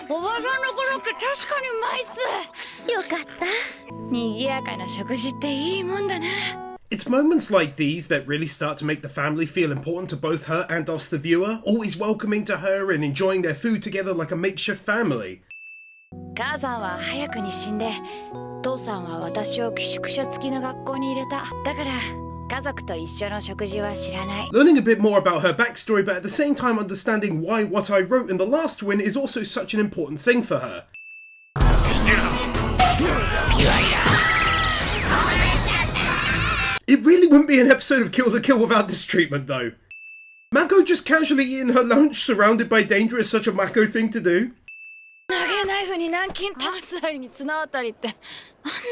おばさんのコロッケ確かにうまいっす。よかった。賑やかな食事っていいもんだな。It's moments like these that really start to make the family feel important to both her and us the viewer, always welcoming to her and enjoying their food together like a makeshift family. 母さんは早くに死んで、父さんは私を寄宿舎付きの学校に入れた。だから家族と一緒の食事は知らない。 Learning a bit more about her backstory, but at the same time understanding why what I wrote in the last win is also such an important thing for her. It really wouldn't be an episode of Kill the Kill without this treatment though. Mako just casually eating her lunch surrounded by danger is such a Mako thing to do. 投げナイフに軟禁玉すだりに綱渡りって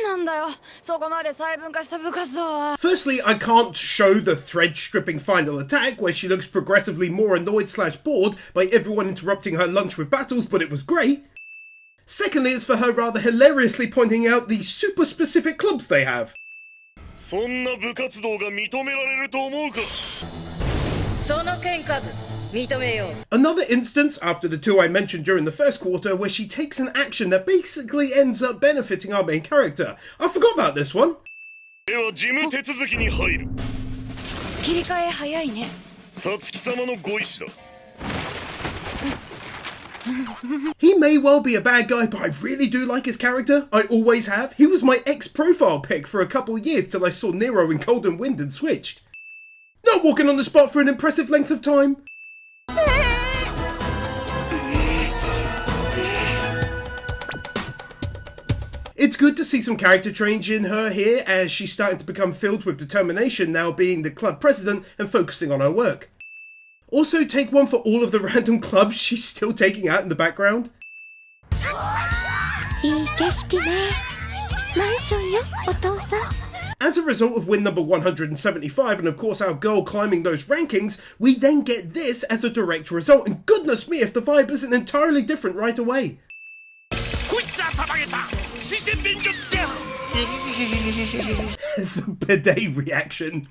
なんなんだよ。そこまで細分化した部活動は。 Firstly, I can't show the thread-stripping final attack where she looks progressively more annoyed / bored by everyone interrupting her lunch with battles, but it was great. Secondly, it's for her rather hilariously pointing out the super specific clubs they have. そんな部活動が認められると思うか。その喧嘩部認めよう。 Another instance after the two I mentioned during the first quarter where she takes an action that basically ends up benefiting our main character. I forgot about this one. では事務手続きに入る。切り替え早いね。さつき様のご意志だ。He may well be a bad guy, but I really do like his character. I always have. He was my ex-profile pick for a couple of years till I saw Nero in Golden Wind and switched. Not walking on the spot for an impressive length of time. It's good to see some character change in her here as she's starting to become filled with determination now being the club president and focusing on her work. Also, take one for all of the random clubs she's still taking out in the background. いい景色ね。マンションよ、お父さん。 As a result of win number 175 and of course our girl climbing those rankings, we then get this as a direct result, and goodness me if the vibe isn't entirely different right away. The bidet reaction.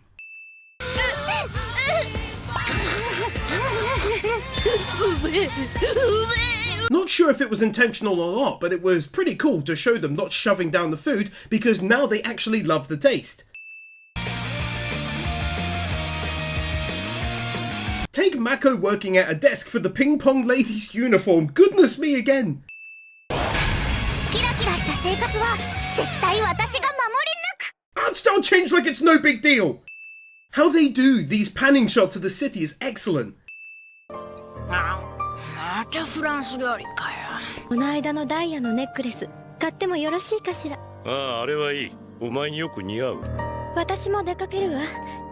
Not sure if it was intentional or not, but it was pretty cool to show them not shoving down the food because now they actually love the taste. Take Mako working at a desk for the ping pong lady's uniform. Goodness me again. Art style change like it's no big deal. How they do these panning shots of the city is excellent. またフランス料理かよ。この間のダイヤのネックレス買ってもよろしいかしら。ああ、あれはいい。お前によく似合う。私も出かけるわ。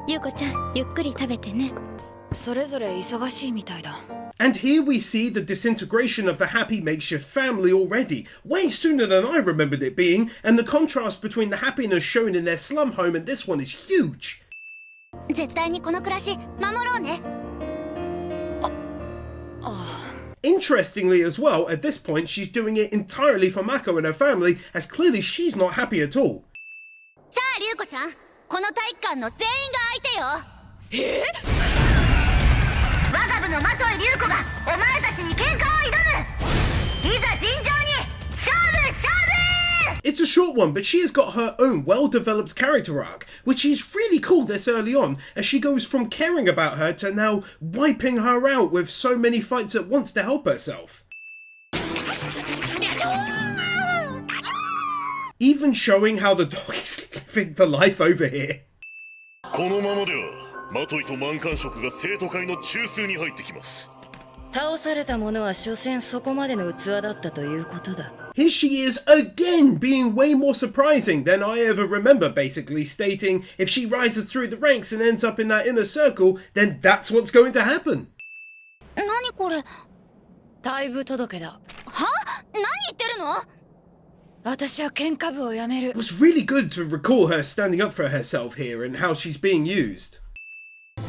ゆうこちゃん、ゆっくり食べてね。それぞれ忙しいみたいだ。 And here we see the disintegration of the happy makeshift family already, way sooner than I remembered it being, and the contrast between the happiness shown in their slum home and this one is huge. 絶対にこの暮らし守ろうね。Interestingly as well, at this point she's doing it entirely for Mako and her family, as clearly she's not happy at all. さあ、りゅうこちゃん、この体育館の全員が相手よ。我が部の的井りゅうこがお前たちに喧嘩を挑む。いざ尋常に勝負勝負。 It's a short one, but she has got her own well-developed character arc, which is really cool this early on, as she goes from caring about her to now wiping her out with so many fights at once to help herself. Even showing how the dog is living the life over here. このままではマトイと満貫色が生徒会の中枢に入ってきます。倒された者は所詮そこまでの器だったということだ。 Here she is again being way more surprising than I ever remember, basically stating if she rises through the ranks and ends up in that inner circle, then that's what's going to happen. 何これ。退部届だ。は？何言ってるの？私は喧嘩部を辞める。 It was really good to recall her standing up for herself here and how she's being used.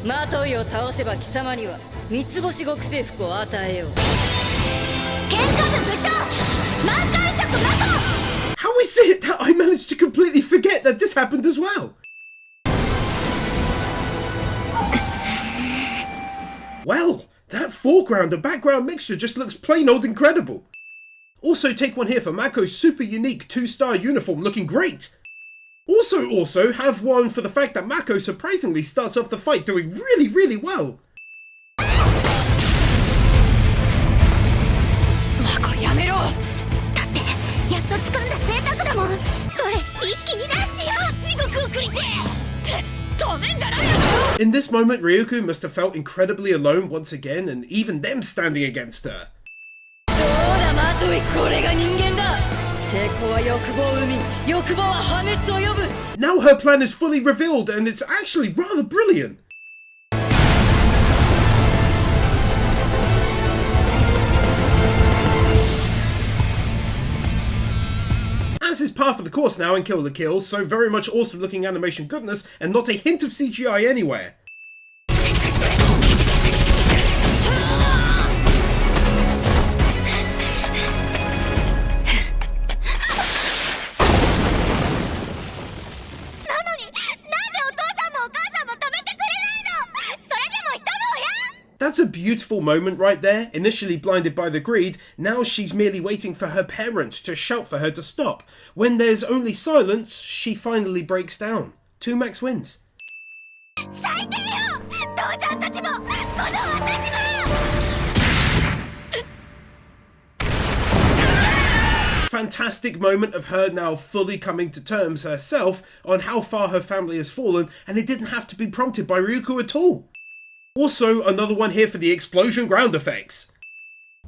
マトイを倒せば貴様には三つ星極征服を与えよう。喧嘩部部長、満貫色マト。 How is it that I managed to completely forget that this happened as well? Well, That foreground and background mixture just looks plain old incredible. Also take one here for Mako's super unique 2-star uniform looking great. Also have one for the fact that Mako surprisingly starts off the fight doing really well. Mako, やめろ。だってやっと掴んだ贅沢だもん。それ一気にラッシュよ。地獄を繰りてって止めんじゃないの。 In this moment, Ryuko must have felt incredibly alone once again, and even them standing against her. どうだマトイ、これが人間だ。成功は欲望を生み、欲望は破滅を呼ぶ。 Now her plan is fully revealed, and it's actually rather brilliant. As is par for the course now in Kill la Kill, so very much awesome looking animation goodness and not a hint of CGI anywhere. That's a beautiful moment right there. Initially blinded by the greed, now she's merely waiting for her parents to shout for her to stop. When there's only silence, she finally breaks down. 2max wins. Fantastic moment of her now fully coming to terms herself on how far her family has fallen, and it didn't have to be prompted by Ryuko at all. Also, another one here for the explosion ground effects.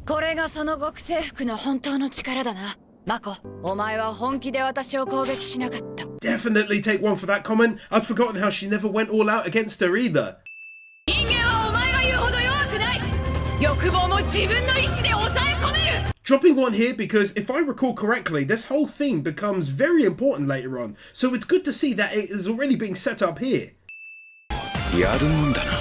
これがその極征服の本当の力だな。マコ、お前は本気で私を攻撃しなかった。 Definitely take one for that comment. I'd forgotten how she never went all out against her either. 人間はお前が言うほど弱くない。欲望も自分の意志で抑え込める。 Dropping one here because if I recall correctly, this whole theme becomes very important later on, so it's good to see that it is already being set up here. やるもんだな。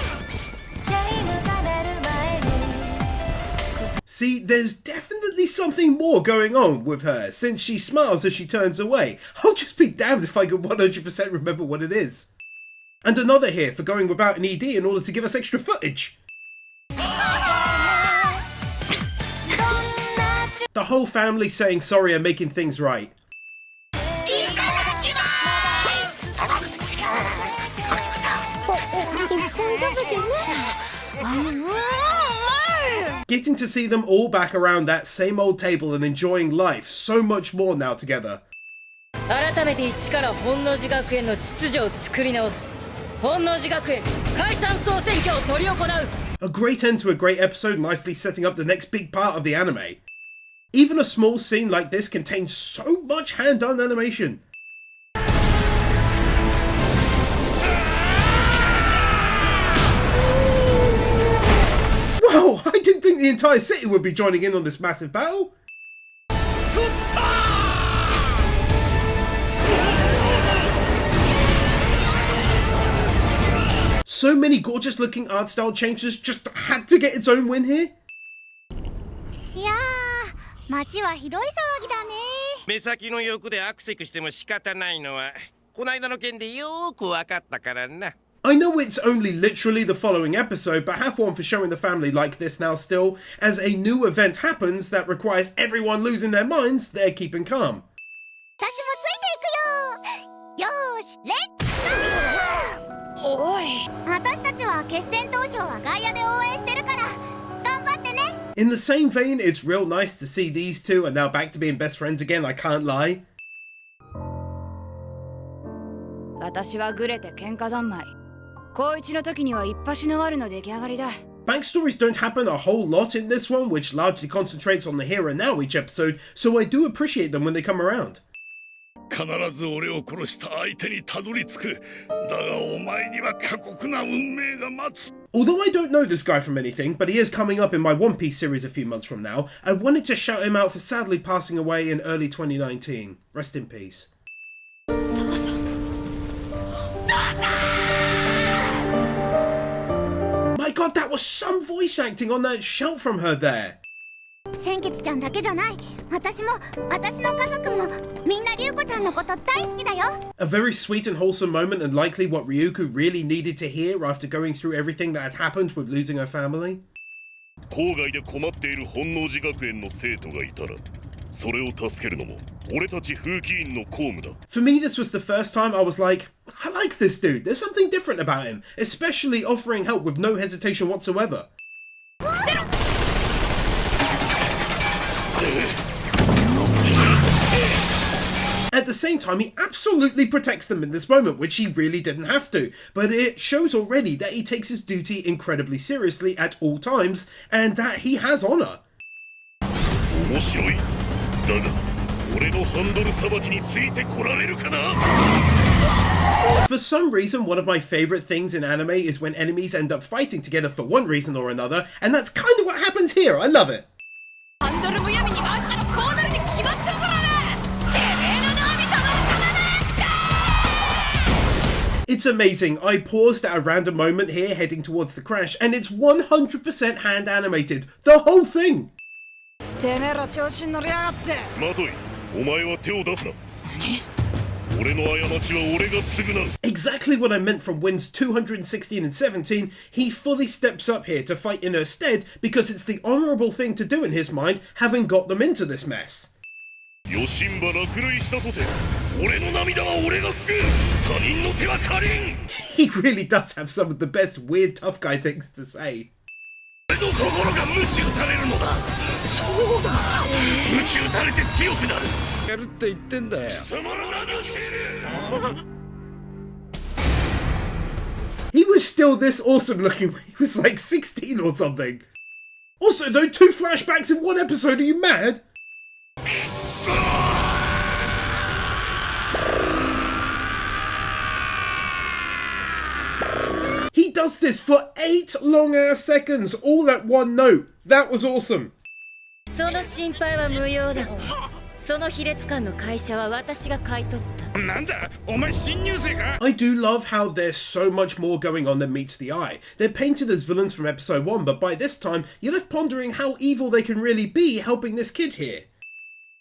See, there's definitely something more going on with her, since she smiles as she turns away. I'll just be damned if I can 100% remember what it is. And another here for going without an ED in order to give us extra footage. The whole family saying sorry and making things right. Getting to see them all back around that same old table and enjoying life so much more now together. 改めて一から本能寺学園の秩序を作り直す。本能寺学園解散総選挙を執り行う。 A great end to a great episode, nicely setting up the next big part of the anime. Even a small scene like this contains so much hand-done animation. Whoa, I didn't think the entire city would be joining in on this massive battle. So many gorgeous looking art style changes, just had to get its own win here. いやー、街はひどい騒ぎだね。目先の欲でアクセクしても仕方ないのはこないだの件でよーくわかったからな。 I know it's only literally the following episode, but have one for showing the family like this now still, as a new event happens that requires everyone losing their minds, they're keeping calm. 私もついていくよ。よーし、レッツゴー。おい。私たちは決選投票は外野で応援してるから頑張ってね。 In the same vein, it's real nice to see these two are now back to being best friends again, I can't lie. 私はグレて喧嘩三昧。高一の時には一発の悪の出来上がりだ。 Backstories don't happen a whole lot in this one, which largely concentrates on the here and now each episode, so I do appreciate them when they come around. 必ず俺を殺した相手にたどり着く。だがお前には過酷な運命が待つ。 Although I don't know this guy from anything, but he is coming up in my One Piece series a few months from now, I wanted to shout him out for sadly passing away in early 2019. Rest in peace. My god, that was some voice acting on that shout from her there. 千吉ちゃんだけじゃない。私も私の家族もみんなリュウコちゃんのこと大好きだよ。 A very sweet and wholesome moment, and likely what Ryuko really needed to hear after going through everything that had happened with losing her family. 郊外で困っている本能寺学園の生徒がいたらそれを助けるのも俺たち風紀委員の公務だ。 For me, this was the first time I was like, I like this dude. There's something different about him, especially offering help with no hesitation whatsoever. At the same time, he absolutely protects them in this moment, which he really didn't have to. But it shows already that he takes his duty incredibly seriously at all times, and that he has honor. 面白い。だが俺のハンドルさばきについてこられるかな。 For some reason, one of my favorite things in anime is when enemies end up fighting together for one reason or another, and that's kind of what happens here. I love it. It's amazing. I paused at a random moment here heading towards the crash, and it's 100% hand animated. The whole thing. マトイ、お前は手を出すな。俺の過ちは俺が償う。 Exactly what I meant from wins 216 and 17. He fully steps up here to fight in her stead because it's the honourable thing to do in his mind, having got them into this mess. ヨシンバ落雷したとて俺の涙は俺が拭く。他人の手は借りん。 He really does have some of the best weird tough guy things to say. 俺の心が鞭打たれるのだ。そうだ。鞭打たれて強くなる。やるって言ってんだよ。貴様ら何をしている。 He was still this awesome looking when he was like 16 or something. Also, though, 2 flashbacks in 1 episode, are you mad? He does this for 8 long-ass seconds, all at one note. That was awesome. その心配は無用だ。その卑劣感の会社は私が買い取った。なんだお前新入生か。 I do love how there's so much more going on than meets the eye. They're painted as villains from episode 1, but by this time, you're left pondering how evil they can really be helping this kid here.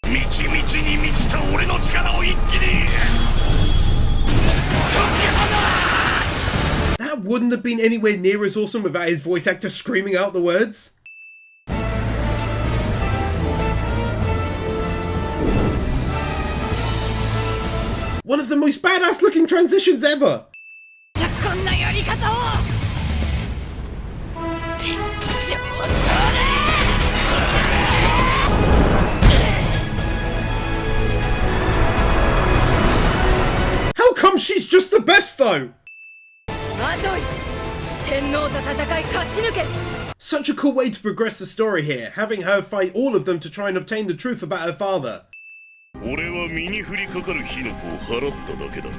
満ち満ちに満ちた俺の力を一気に。 That wouldn't have been anywhere near as awesome without his voice actor screaming out the words. One of the most badass looking transitions ever! How come she's just the best though? マトイ、四天王と戦い勝ち抜け。 Such a cool way to progress the story here, having her fight all of them to try and obtain the truth about her father. 俺は身に降りかかる火の粉を払っただけだ。だが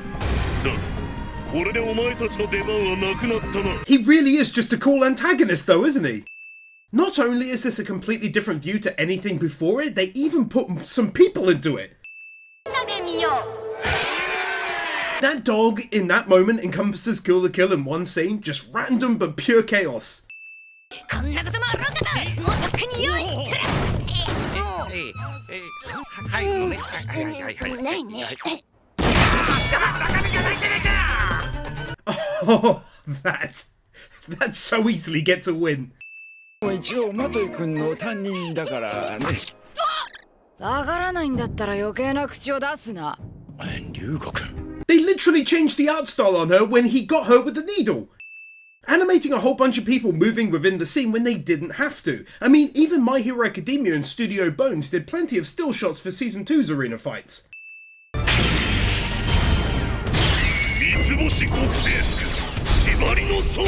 これでお前たちの出番はなくなったな。 He really is just a cool antagonist though, isn't he? Not only is this a completely different view to anything before it, they even put some people into it. That dog in that moment encompasses Kill la Kill in one scene, just random but pure chaos. こんなこともあろうかともうとっくに用意してる。はいはいはいはい。ないね。 Oh, that so easily gets a win. 一応マトイ君の担任だからね。わからないんだったら余計な口を出すな。龍吾君。 They literally changed the art style on her when he got her with the needle. Animating a whole bunch of people moving within the scene when they didn't have to. I mean, even My Hero Academia and Studio Bones did plenty of still shots for Season 2's arena fights. 三つ星極星つく縛りの層。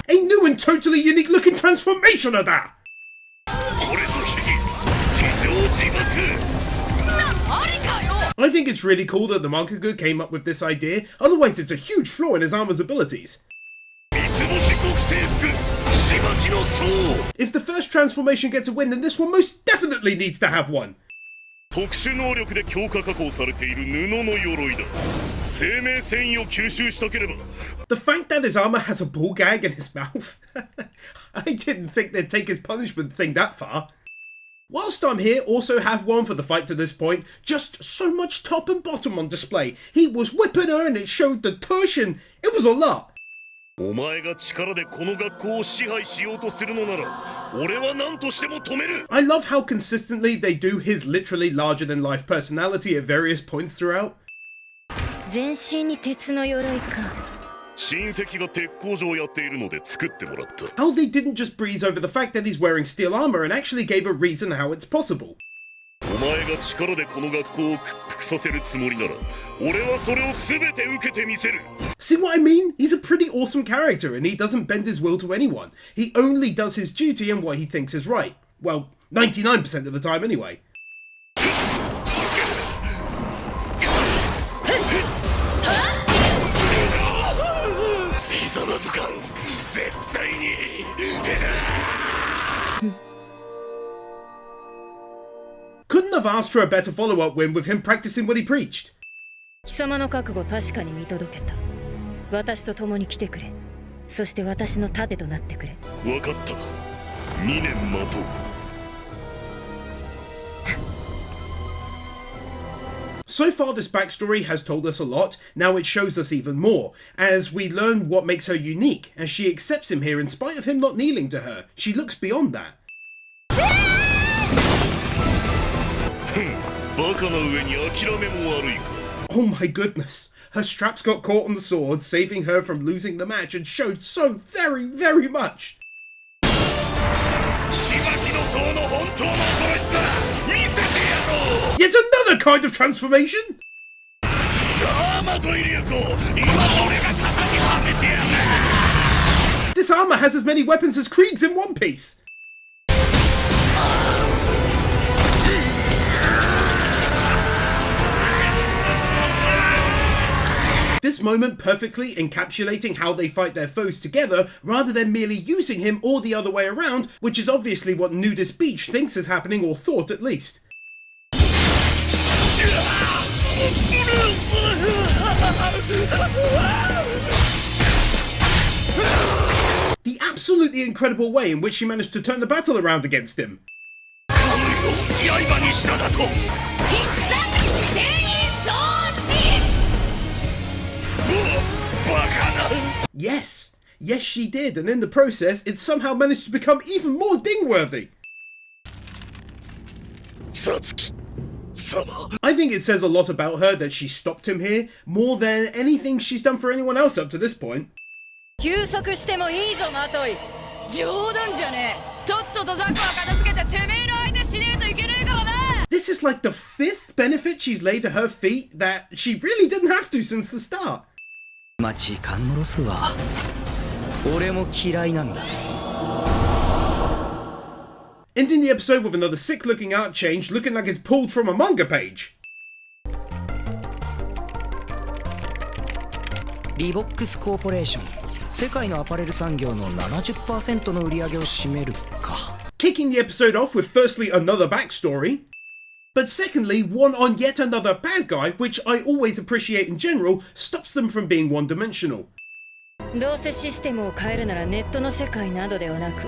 A new and totally unique looking transformation of that! 俺と秘技地上自爆。 I think it's really cool that the mangaka came up with this idea, otherwise it's a huge flaw in his armor's abilities. 三つ星極星服縛りの層。 If the first transformation gets a win, then this one most definitely needs to have one. 特殊能力で強化加工されている布の鎧だ。生命繊維を吸収したければ。 The fact that his armor has a ball gag in his mouth? I didn't think they'd take his punishment thing that far. Whilst I'm here, also have one for the fight to this point. Just so much top and bottom on display. He was whipping her and it showed the torsion. It was a lot. お前が力でこの学校を支配しようとするのなら俺は何としても止める。 I love how consistently they do his literally larger than life personality at various points throughout. 全身に鉄の鎧か。親戚が鉄工所をやっているので作ってもらった。 How they didn't just breeze over the fact that he's wearing steel armor and actually gave a reason how it's possible. お前が力でこの学校を屈服させるつもりなら俺はそれを全て受けてみせる。 See what I mean? He's a pretty awesome character and he doesn't bend his will to anyone. He only does his duty and what he thinks is right. Well, 99% of the time anyway. ひざまずかん絶対に。Couldn't have asked for a better follow-up win with him practicing what he preached. 貴様の覚悟確かに見届けた。私と共に来てくれ。そして私の盾となってくれ。分かった。2年待とう。So far, this backstory has told us a lot. Now it shows us even more, as we learn what makes her unique, as she accepts him here in spite of him not kneeling to her. She looks beyond that. バカな上に諦めも悪いか。 Oh my goodness. Her straps got caught on the sword, saving her from losing the match, and showed so very, very much. しばきの層の本当の恐ろしさ見せてやろう。 Yet another kind of transformation? さあマトイリュウコ、今俺が叩きはめてやる。 This armor has as many weapons as Kriegs in One Piece. This moment perfectly encapsulating how they fight their foes together rather than merely using him or the other way around, which is obviously what Nudist Beach thinks is happening, or thought at least. The absolutely incredible way in which she managed to turn the battle around against him. Yes, she did, and in the process, it somehow managed to become even more ding-worthy. I think it says a lot about her that she stopped him here, more than anything she's done for anyone else up to this point. 休息してもいいぞマトイ。冗談じゃねえ。とっととザクを片付けててめえの相手しねえといけねえからな。 This is like the 5th benefit she's laid to her feet that she really didn't have to since the start. 時間のロスは俺も嫌いなんだ。 Ending the episode with another sick-looking art change, looking like it's pulled from a manga page. リボックスコーポレーション、世界のアパレル産業の 70% の売り上げを占めるか。 Kicking the episode off with firstly another backstory, but secondly one on yet another bad guy, which I always appreciate in general, stops them from being one-dimensional. どうせシステムを変えるならネットの世界などではなく、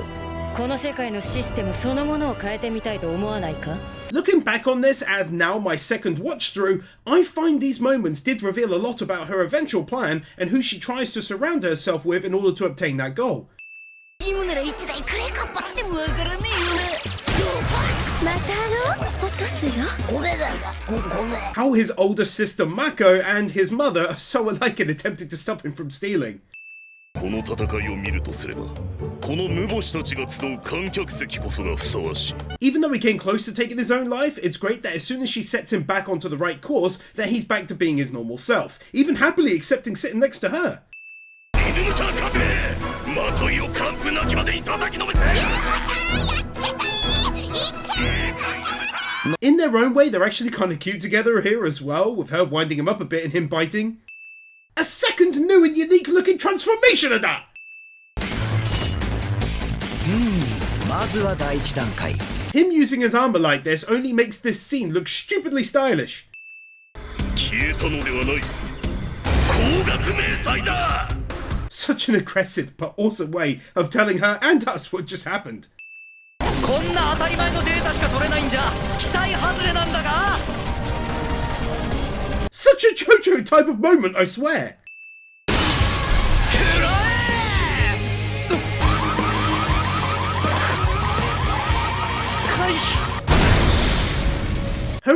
この世界のシステムそのものを変えてみたいと思わないか？ Looking back on this as now my second watch through, I find these moments did reveal a lot about her eventual plan and who she tries to surround herself with in order to obtain that goal. 今なら1台くれかっぱってもわからねえよな。また落とすよ。ごめん。 How his older sister Mako and his mother are so alike in attempting to stop him from stealing. この戦いを見るとすれば、この無星たちが集う観客席こそがふさわしい。 Even though he came close to taking his own life, it's great that as soon as she sets him back onto the right course, that he's back to being his normal self, even happily accepting sitting next to her. In their own way, they're actually kind of cute together here as well, with her winding him up a bit and him biting. A second new and unique looking transformation of that! まずは第一段階。 Him using his armor like this only makes this scene look stupidly stylish. 消えたのではない。高額明細だ。 Such an aggressive but awesome way of telling her and us what just happened. こんな当たり前のデータしか取れないんじゃ期待外れなんだが。 Such a JoJo type of moment, I swear.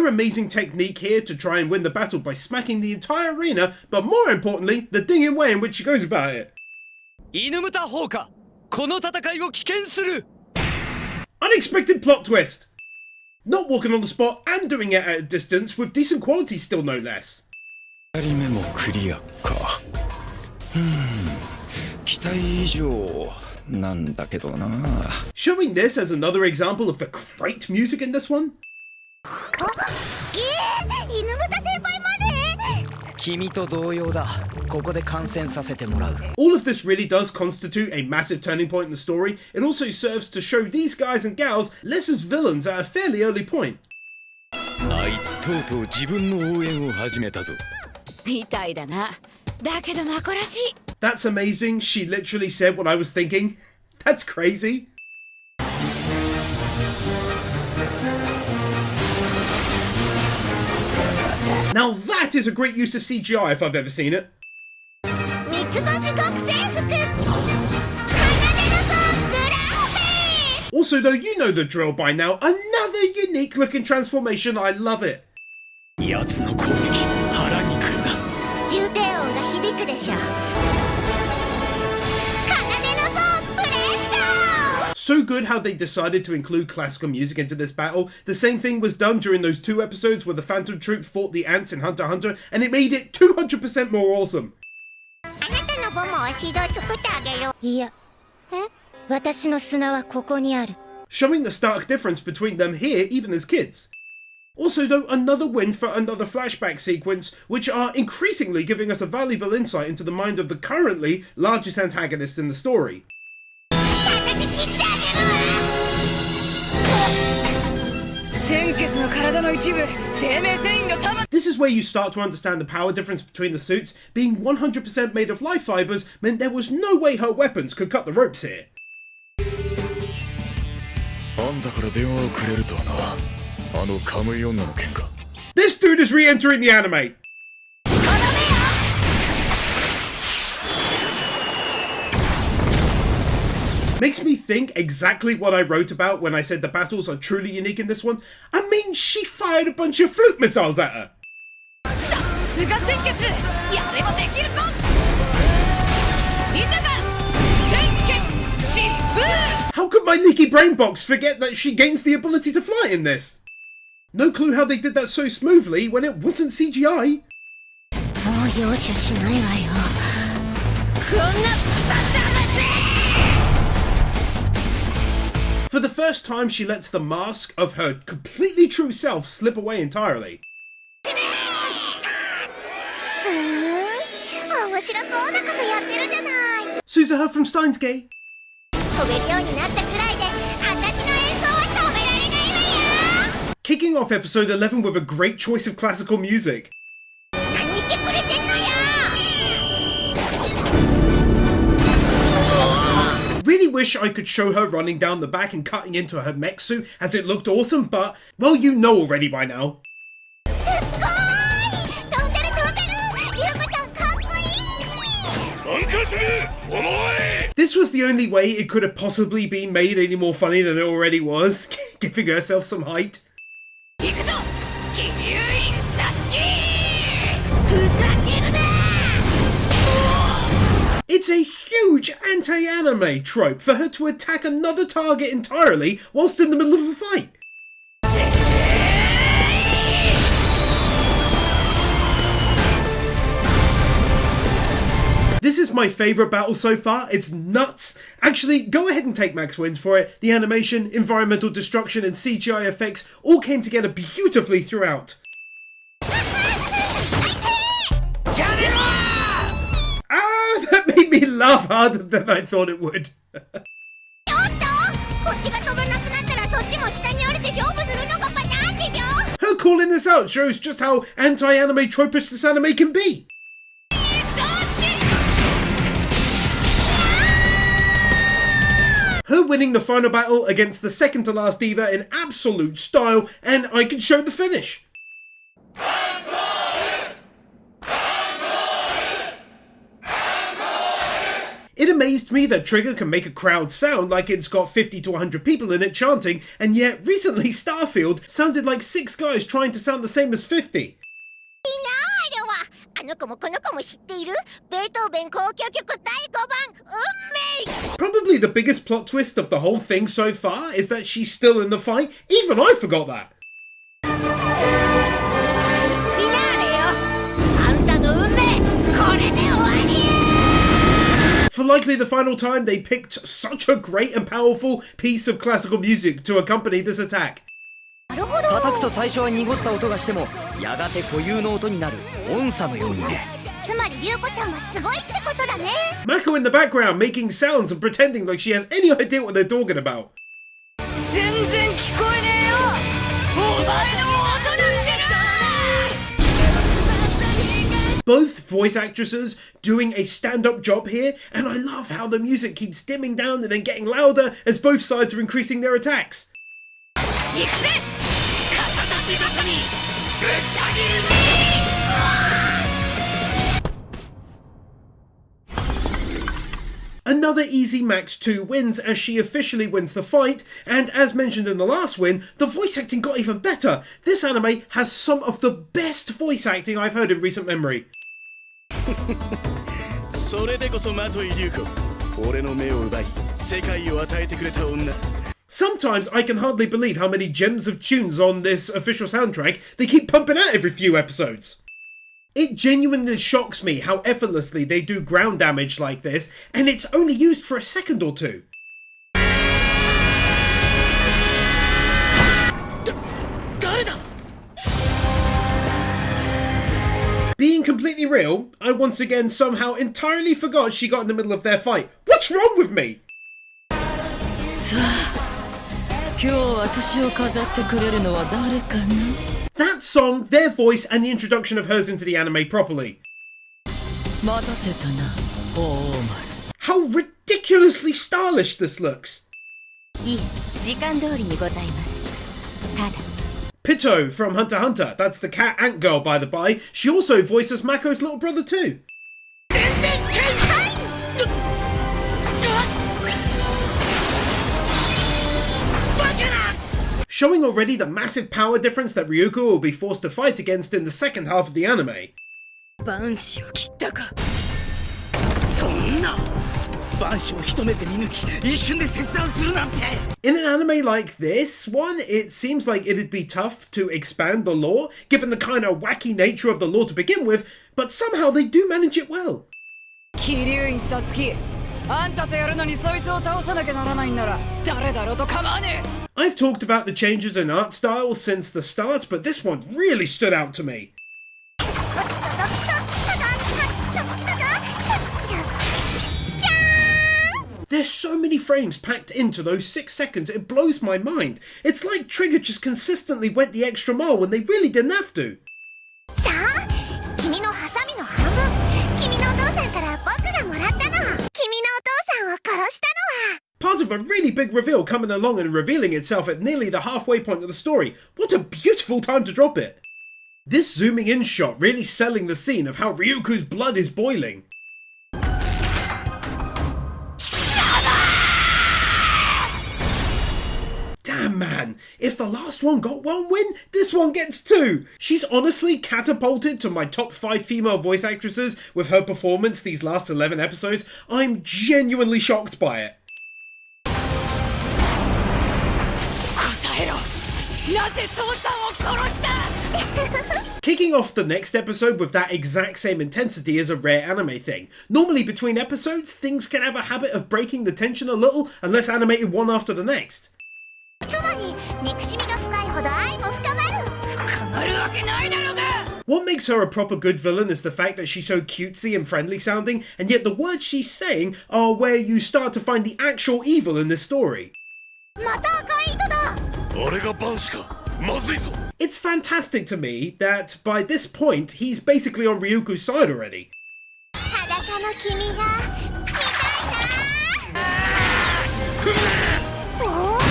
Her amazing technique here to try and win the battle by smacking the entire arena, but more importantly, the dinging way in which she goes about it. 犬ムタ砲火この戦いを危険する Unexpected plot twist! Not walking on the spot and doing it at a distance with decent quality still no less. 2人目もクリアか期待以上なんだけどな Showing this as another example of the great music in this one. 犬豚先輩まで君と同様だここで観戦させてもらう All of this really does constitute a massive turning point in the story. It also serves to show these guys and gals less as villains at a fairly early point. あいつとうとう自分の応援を始めたぞみたいだな。だけどマコらしい。 That's amazing. She literally said what I was thinking. That's crazy. Now that is a great use of CGI if I've ever seen it. 三つ星学生服奏でのソグランペ Also though, you know the drill by now. Another unique looking transformation. I love it. 奴の攻撃腹にくるな重低音が響くでしょ奏でのソプレッソ So good how they decided to include classical music into this battle. The same thing was done during those 2 episodes where the Phantom Troop fought the ants in Hunter x Hunter, and it made it 200% more awesome. あなたのボムを一度作ってあげるいや私の砂はここにある Showing the stark difference between them here even as kids. Also though, another win for another flashback sequence, which are increasingly giving us a valuable insight into the mind of the currently largest antagonist in the story. 叩き切ってあげるわ鮮血の体の一部生命繊維の束 This is where you start to understand the power difference between the suits. Being 100% made of life fibers meant there was no way her weapons could cut the ropes here. あんたから電話をくれるとはなあのカムイ女の件か This dude is re-entering the anime! Makes me think exactly what I wrote about when I said the battles are truly unique in this one. I mean, she fired a bunch of flute missiles at her. さすが鮮血やればできるかいざか鮮血疾風 How could my Nikki Brainbox forget that she gains the ability to fly in this? No clue how they did that so smoothly when it wasn't CGI. もう容赦しないわよこんなバタバ For the first time, she lets the mask of her completely true self slip away entirely. 面白そうなことやってるじゃない Suzuha from Steins Gate. 飛べるようになったくらいで私の演奏は止められないわよ Kicking off episode 11 with a great choice of classical music. 何してくれてんのよ Really wish I could show her running down the back and cutting into her mech suit as it looked awesome, but, well, you know already by now. すっごーい飛んでるリュウコちゃんかっこいいアンカーする重い This was the only way it could have possibly been made any more funny than it already was, giving herself some height. 行くぞ気流印殺気ふざけるな It's a huge anti-anime trope for her to attack another target entirely whilst in the middle of a fight. This is my favourite battle so far. It's nuts. Actually, go ahead and take max wins for it. The animation, environmental destruction and CGI effects all came together beautifully throughout. Ah, that made me laugh harder than I thought it would. ちょっとこっちが飛ばなくなったらそっちも下に降りて勝負するのがパターンでしょ Her calling this out shows just how anti-anime tropish this anime can be. Her winning the final battle against the second to last diva in absolute style, and I can show the finish. It amazed me that Trigger can make a crowd sound like it's got 50 to 100 people in it chanting, and yet recently Starfield sounded like 6 guys trying to sound the same as 50. あの子もこの子も知っているベートーベン交響曲第5番運命 Probably the biggest plot twist of the whole thing so far is that she's still in the fight. Even I forgot that. フィナーレよあんたの運命これで終わり For likely the final time, they picked such a great and powerful piece of classical music to accompany this attack. なるほど叩くと最初は濁った音がしてもやがて固有の音になる音差のようにね。つまり優子ちゃんはすごいってことだね Mako in the background making sounds and pretending like she has any idea what they're talking about. 全然聞こえねえよお前の音なんてな Both voice actresses doing a stand-up job here, and I love how the music keeps dimming down and then getting louder as both sides are increasing their attacks. 行くぜ片手バカにぶった切るぜ Another easy Max 2 wins as she officially wins the fight, and as mentioned in the last win, the voice acting got even better. This anime has some of the best voice acting I've heard in recent memory. それでこそマトイリュウコ俺の目を奪い世界を与えてくれた女 Sometimes I can hardly believe how many gems of tunes on this official soundtrack they keep pumping out every few episodes. It genuinely shocks me how effortlessly they do ground damage like this, and it's only used for a second or two. 誰だ Being completely real, I once again somehow entirely forgot she got in the middle of their fight. What's wrong with me? さあ今日私を飾ってくれるのは誰かな That song, their voice, and the introduction of hers into the anime properly. 待たせたなお前 How ridiculously stylish this looks. いい時間通りにございますただ Pitto from Hunter x Hunter, that's the cat ant girl by the by. She also voices Mako's little brother too. Showing already the massive power difference that Ryuko will be forced to fight against in the second half of the anime. 万死を切ったかそんな万死を一目で見抜き一瞬で切断するなんて In an anime like this one, it seems like it'd be tough to expand the lore, given the kind of wacky nature of the lore to begin with, but somehow they do manage it well. 桐生院さつきあんたとやるのにそいつを倒さなきゃならないんなら誰だろうと構わねえ I've talked about the changes in art style since the start, but this one really stood out to me. There's so many frames packed into those 6 seconds, it blows my mind. It's like Trigger just consistently went the extra mile when they really didn't have to. さあ君のハサミの半分君のお父さんから僕がもらったの君のお父さんを殺したのは Part of a really big reveal coming along and revealing itself at nearly the halfway point of the story. What a beautiful time to drop it. This zooming in shot really selling the scene of how Ryuko's blood is boiling. Damn man, if the last one got 1 win, this one gets 2. She's honestly catapulted to my top 5 female voice actresses with her performance these last 11 episodes. I'm genuinely shocked by it. 答えろなぜ父さんを殺した Kicking off the next episode with that exact same intensity is a rare anime thing. Normally between episodes, things can have a habit of breaking the tension a little unless animated one after the next. つまり憎しみが深いほど愛も深まる深まるわけないだろうが What makes her a proper good villain is the fact that she's so cutesy and friendly sounding, and yet the words she's saying are where you start to find the actual evil in this story. また赤い糸だあれが万死かまずいぞ It's fantastic to me that by this point he's basically on Ryuko's side already. 裸の君が見たいなお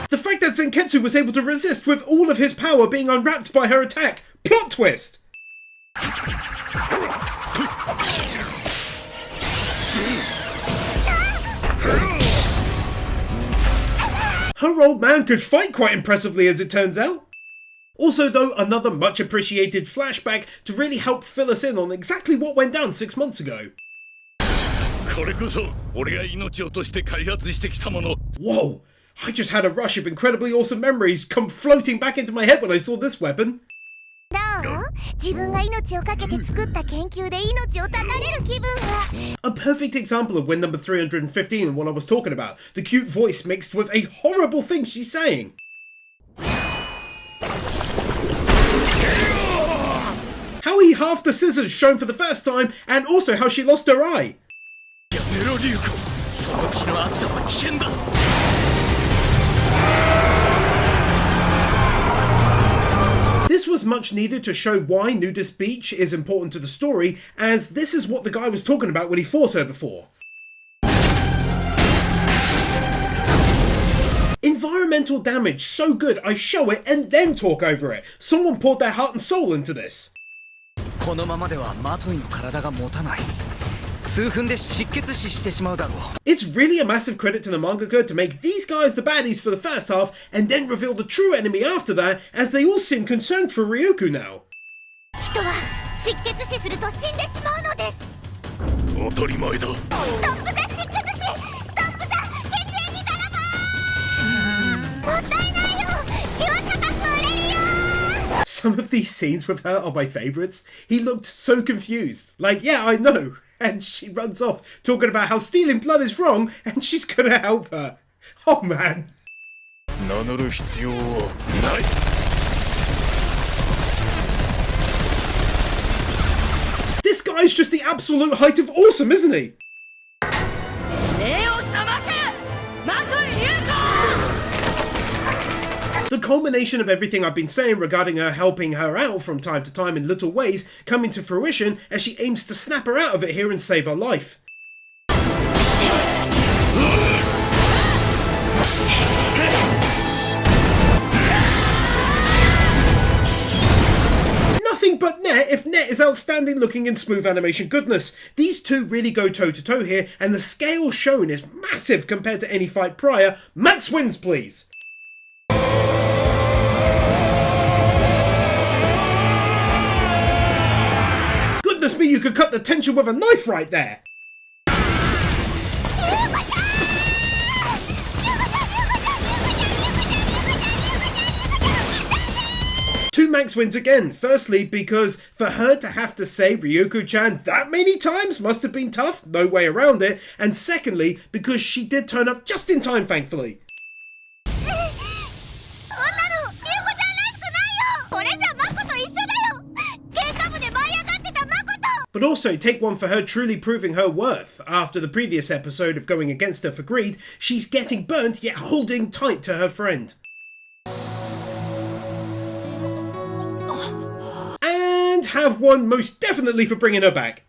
The fact that Zenketsu was able to resist with all of his power being unwrapped by her attack. Plot twist! Her old man could fight quite impressively as it turns out. Also though, another much appreciated flashback to really help fill us in on exactly what went down 6 months ago. これこそ俺が命を落として開発してきたもの。 Whoa! I just had a rush of incredibly awesome memories come floating back into my head when I saw this weapon. どう？自分が命をかけて作った研究で命を絶たれる気分は。 A perfect example of win number 315 and what I was talking about. The cute voice mixed with a horrible thing she's saying. How he halved the scissors shown for the first time, and also how she lost her eye. やめろリュウコ、その血の熱さは危険だ。 This was much needed to show why Nudist Beach is important to the story, as this is what the guy was talking about when he fought her before. Environmental damage so good I show it and then talk over it. Someone poured their heart and soul into this. このままではマトイの体が持たない。数分で失血死してしまうだろう。 It's really a massive credit to the mangaka to make these guys the baddies for the first half and then reveal the true enemy after that, as they all seem concerned for Ryuko now. 人は失血死すると死んでしまうのです。当たり前だ。ストップだ失血死。ストップだ血液泥棒。もったいないよ。血は高く売れるよ。 Some of these scenes with her are my favourites. He looked so confused. Like, yeah, I know. And she runs off talking about how stealing blood is wrong and she's gonna help her. Oh man. 名乗る必要はない。 This guy's just the absolute height of awesome, isn't he? 目を覚ませ、マトイリュウコ。 The culmination of everything I've been saying regarding her helping her out from time to time in little ways coming to fruition as she aims to snap her out of it here and save her life. Nothing but Net if Net is outstanding looking in smooth animation goodness. These two really go toe to toe here, and the scale shown is massive compared to any fight prior. Max wins, please. Goodness me, you could cut the tension with a knife right there. Two Max wins again. Firstly, because for her to have to say Ryuko-chan that many times must have been tough, no way around it. And secondly, because she did turn up just in time, thankfully. But also take one for her truly proving her worth. After the previous episode of going against her for greed, she's getting burnt yet holding tight to her friend. And have one most definitely for bringing her back.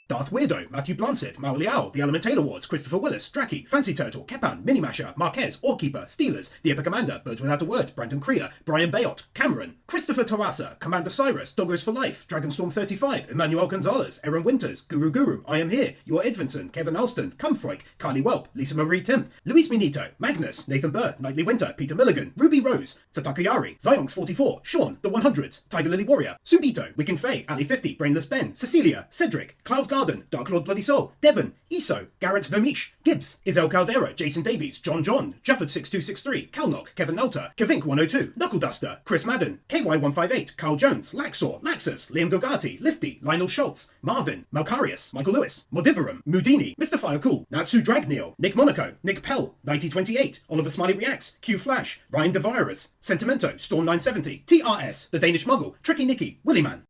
Darth Weirdo, Matthew Blancett, Mao Liao, The Elemental Awards, Christopher Willis, Draki, Fancy Turtle, Kepan, Minimasher, Marquez, Orkeeper, Steelers, The Epic Commander, Bird Without a Word, Brandon Creer, Brian Bayot, Cameron, Christopher Tawasa, Commander Cyrus, Doggos for Life, Dragonstorm 35, Emmanuel Gonzalez, Aaron Winters, Guru, I Am Here, Your Edvinson, Kevin Alston, Cumfroik, Carly Welp, Lisa Marie Timp, Luis Minito, Magnus, Nathan Burr, Nightly Winter, Peter Milligan, Ruby Rose, Sataka Yari, Zyonx 44, Sean, The 100s, Tiger Lily Warrior, Subito, Wiccan Faye, Ali 50, Brainless Ben, Cecilia, Cedric, Cloud Garden, Dark Lord Bloody Soul, Devon, Iso, Garrett Vermish, Gibbs, Isel Caldera, Jason Davies, John, Jafford 6263, Calnock, Kevin Nelter, Kevink 102, Knuckle Duster, Chris Madden, KY158, Carl Jones, Laxor, Laxus, Liam Gogati, Lifty, Lionel Schultz, Marvin, Malcarius, Michael Lewis, Modiverum, Mudini, Mr. Firecool, Natsu Dragneel, Nick Monaco, Nick Pell, 9028, Oliver Smiley Reacts, Q Flash, Ryan DeVirus, Sentimento, Storm 970, TRS, The Danish Muggle, Tricky Nicky, Willyman.